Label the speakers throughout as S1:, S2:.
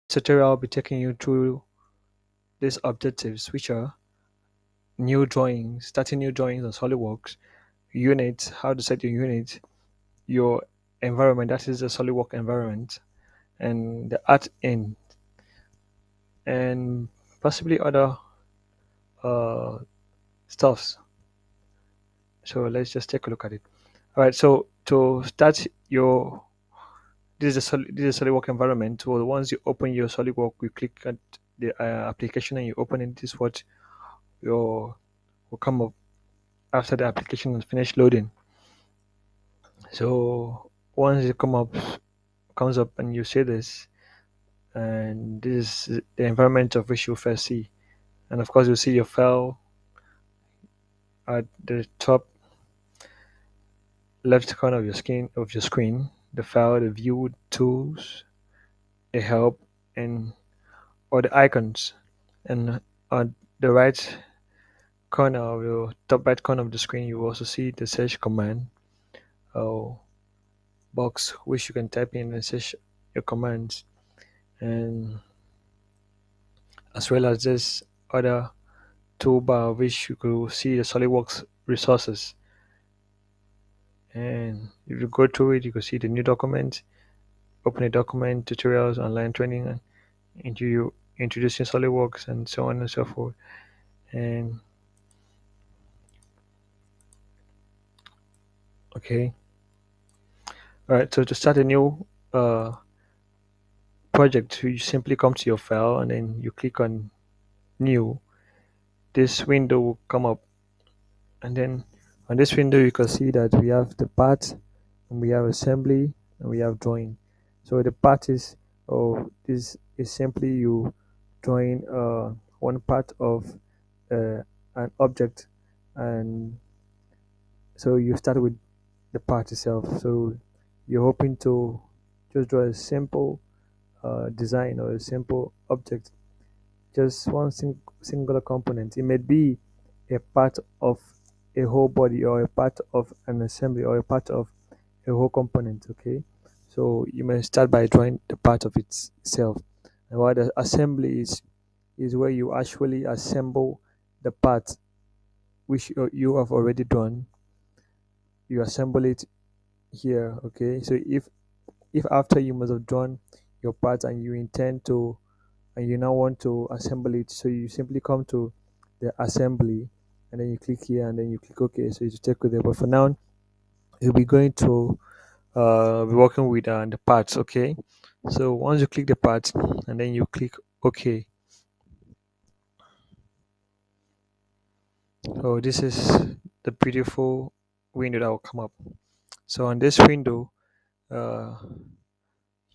S1: tutorial will be taking you through these objectives, which are new drawings, starting new drawings on SolidWorks, units, how to set your unit, your environment, that is the SolidWorks environment, and the art in, and possibly other uh, stuffs. So let's just take a look at it. All right. So to start your this is a SolidWorks environment. So once you open your SolidWorks, you click at the application and you open it. This is what your will come up after the application is finished loading. So once it comes up and you see this, and this is the environment of which you first see, and of course you see your file at the top left corner of your screen, the file, the view tools, the help, and or the icons, and on the right corner of your top right corner of the screen, you also see the search command uh, box, which you can type in and search your commands, and as well as this other toolbar, which you could see the SolidWorks resources. And if you go through it, you can see the new document, open a document, tutorials, online training, and into you introducing SolidWorks, and so on and so forth. And okay, all right. So to start a new uh, project, you simply come to your file and then you click on new. This window will come up, and then on this window you can see that we have the part, and we have assembly, and we have drawing. So the part is, oh, this is simply you drawing one part of uh, an object, and so you start with the part itself. So you're hoping to just draw a simple design or a simple object, just one singular component. It may be a part of a whole body, or a part of an assembly, or a part of a whole component. Okay, so you may start by drawing the part of itself, and while the assembly is where you actually assemble the part which you have already drawn. You assemble it here. Okay, so if after you must have drawn your part and you intend to, and you now want to assemble it, so you simply come to the assembly, and then you click here, and then you click OK, so you take with it. But for now, you'll be going to be working with the parts. Okay, so once you click the parts and then you click OK, so this is the beautiful window that will come up. So on this window, uh,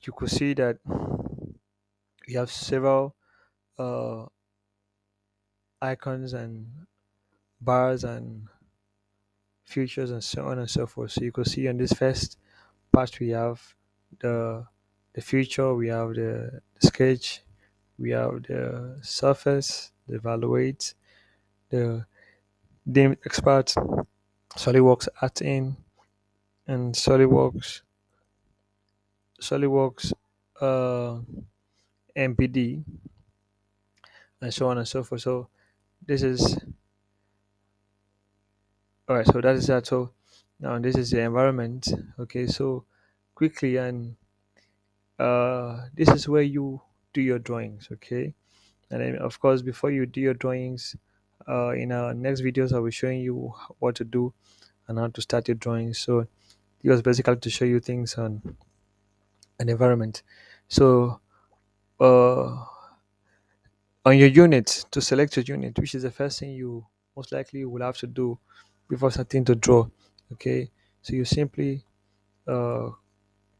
S1: you could see that we have several uh, icons and bars and features and so on and so forth. So you could see on this first part we have the the feature, we have the sketch, we have the surface, the evaluate, the dim expert, SolidWorks add in, and SolidWorks uh, MPD, and so on and so forth. So this is all right. So that is that. So now this is the environment. Okay. So quickly, and this is where you do your drawings. Okay. And then of course, before you do your drawings, in our next videos I'll be showing you what to do and how to start your drawings. So it was basically to show you things on an environment. So uh, on your unit, to select your unit, which is the first thing you most likely will have to do before starting to draw. Okay, so you simply uh,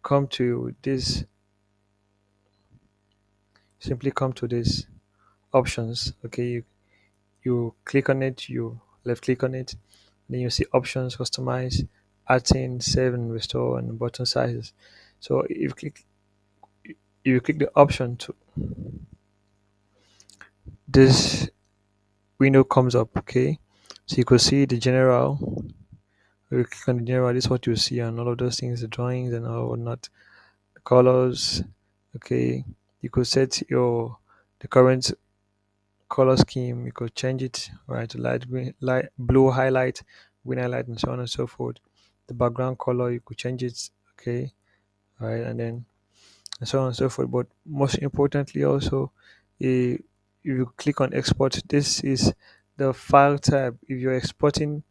S1: come to this this options. Okay, you click on it, you left click on it, then you see options, customize, add in, save and restore, and button sizes. So if you click the option to, this window comes up. Okay, so you could see the general. If you click on the general, this is what you see, and all of those things, the drawings and all whatnot, the colors. Okay, You could set your the current color scheme. You could change it, right, to light green, light blue highlight, green highlight, and so on and so forth. The background color you could change it, okay, right, and so on and so forth. But most importantly, also, if you click on export, this is the file type. If you're exporting,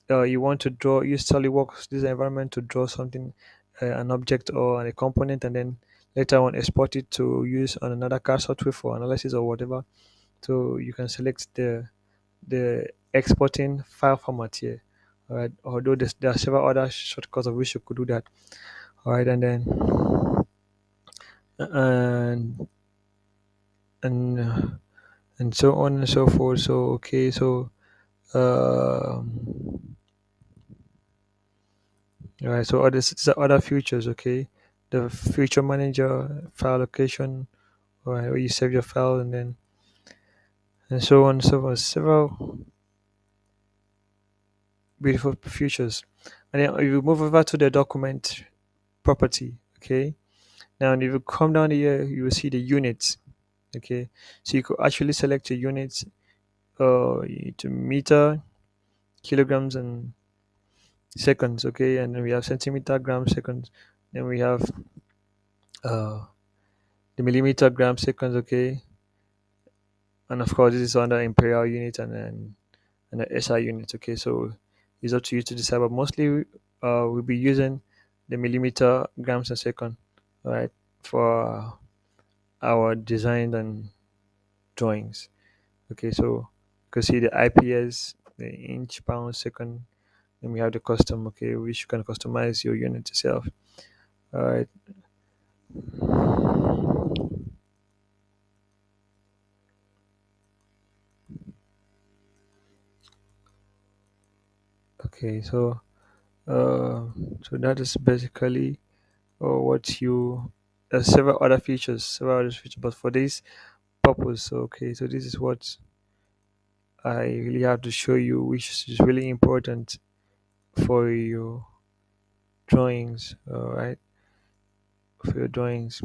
S1: you want to draw, use SolidWorks, this environment to draw something, an object or a component, and then later on export it to use on another CAD software for analysis or whatever. So you can select the exporting file format here. All right. Although there are several other shortcuts of which you could do that. All right, and and uh, and so on and so forth. So okay, so all right, so these are other features. Okay, the feature manager, file location, all right, where you save your file, and so on and so forth. Several beautiful features. And then if you move over to the document property, okay. Now, if you come down here, you will see the units. Okay, so you could actually select your units to meter, kilograms, and seconds. Okay, and then we have centimeter, grams, seconds. Then we have uh, the millimeter, grams, seconds. Okay, and of course this is under imperial unit and the SI unit. Okay, so it's up to you to decide. But mostly, we'll be using the millimeter, grams, and second, right, for our design and drawings. Okay, so you can see the IPS, the inch, pound, second, and we have the custom, okay, which you can customize your unit yourself. All right, okay, uh, so that is basically what you. There's several other features, but for this purpose, okay, so this is what I really have to show you, which is really important for your drawings. All right, for your drawings.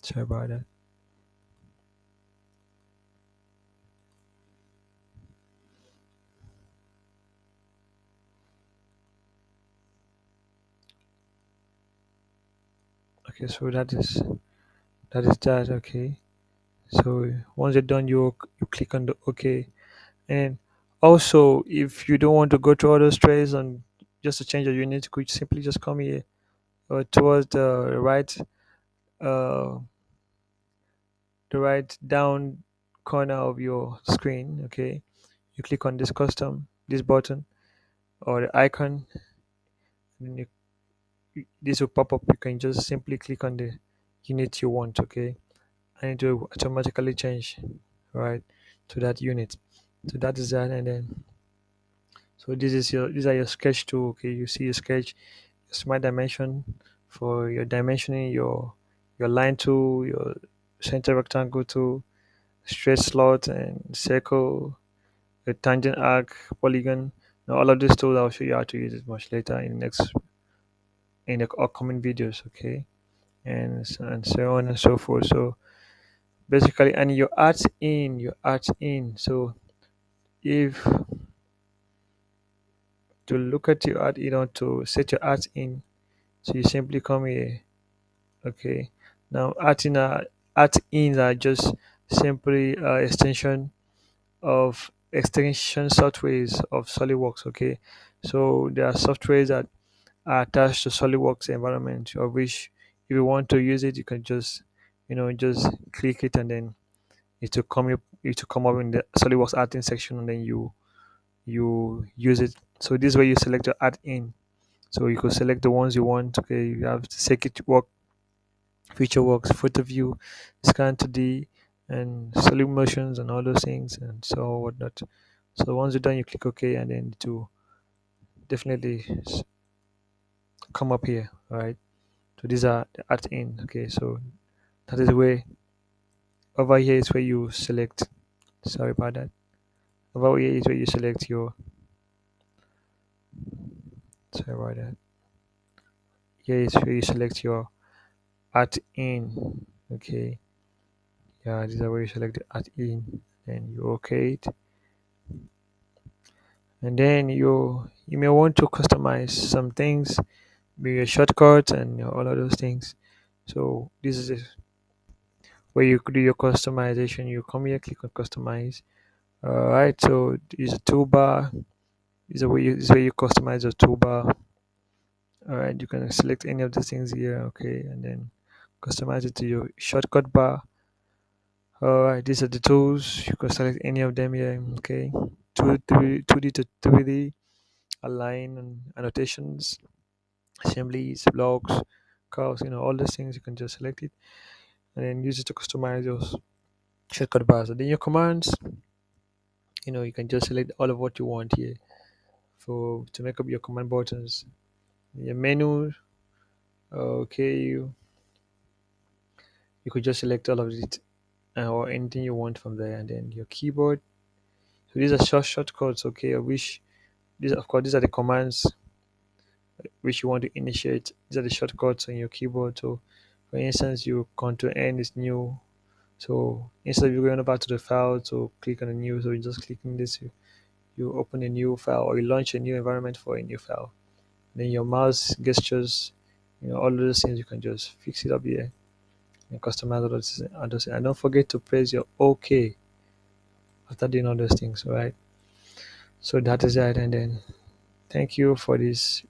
S1: Sorry about that. Okay, so that is that. Okay, so once you're done, you click on the OK. And also, if you don't want to go through all those trays and just to change your unit, you could simply just come here towards uh, the right down corner of your screen. Okay, you click on this custom, this button or the icon, and this will pop up. You can just simply click on the unit you want. Okay, and it will automatically change, right, to that unit. So that is that, and then so these are your sketch tool. Okay, you see your sketch, your smart dimension for your dimensioning, your line tool, your center rectangle tool, straight slot and circle, the tangent arc, polygon. Now all of these tools I'll show you how to use it much later in the upcoming videos. Okay, and so on and so forth. So basically, and your art in. So if to look at your art, to set your art in, so you simply come here. Okay, now art ins are just simply extension softwares of SolidWorks. Okay, so there are softwares that are attached to SolidWorks environment, of which if you want to use it, you can just click it, and then it will come up in the SolidWorks art in section, and then you use it. So this way you select your art in. So you could select the ones you want. Okay, you have circuit work, feature works, photo view, scan 2D, and solid motions and all those things and so whatnot. So once you're done, you click OK, and then to definitely come up here. All right. So these are the art in. Okay. So that is where over here is where you select. Sorry about that. Over here is where you select your. Sorry about that. Here is where you select your add in. Okay, yeah, this is where you select the add in, and you okay it, and then you may want to customize some things, be your shortcuts and all of those things. So this is it, where you could do your customization. You come here, click on customize. All right, so use a toolbar. This is where you customize your toolbar. All right, you can select any of the things here, okay, and then customize it to your shortcut bar. All right, these are the tools. You can select any of them here, okay. 2D to 3D, align and annotations, assemblies, blocks, curves, all those things. You can just select it and then use it to customize your shortcut bars. And then your commands, you can just select all of what you want here for to make up your command buttons. Your menu, okay, you could just select all of it or anything you want from there, and then your keyboard. So these are shortcuts, okay. I wish these, of course, these are the commands which you want to initiate. These are the shortcuts on your keyboard. So, for instance, you Control N is new. So instead of going back to the file to click on a new, so you just click on this, you open a new file or you launch a new environment for a new file. Then your mouse gestures, all of those things you can just fix it up here and customize all those. And don't forget to press your OK after doing all those things, right? So that is that. And then thank you for this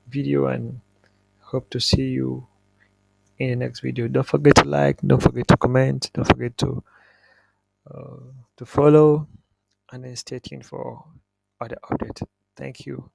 S1: video and hope to see you in the next video. Don't forget to like, don't forget to comment, don't forget uh, to follow, and then stay tuned for other updates. Thank you.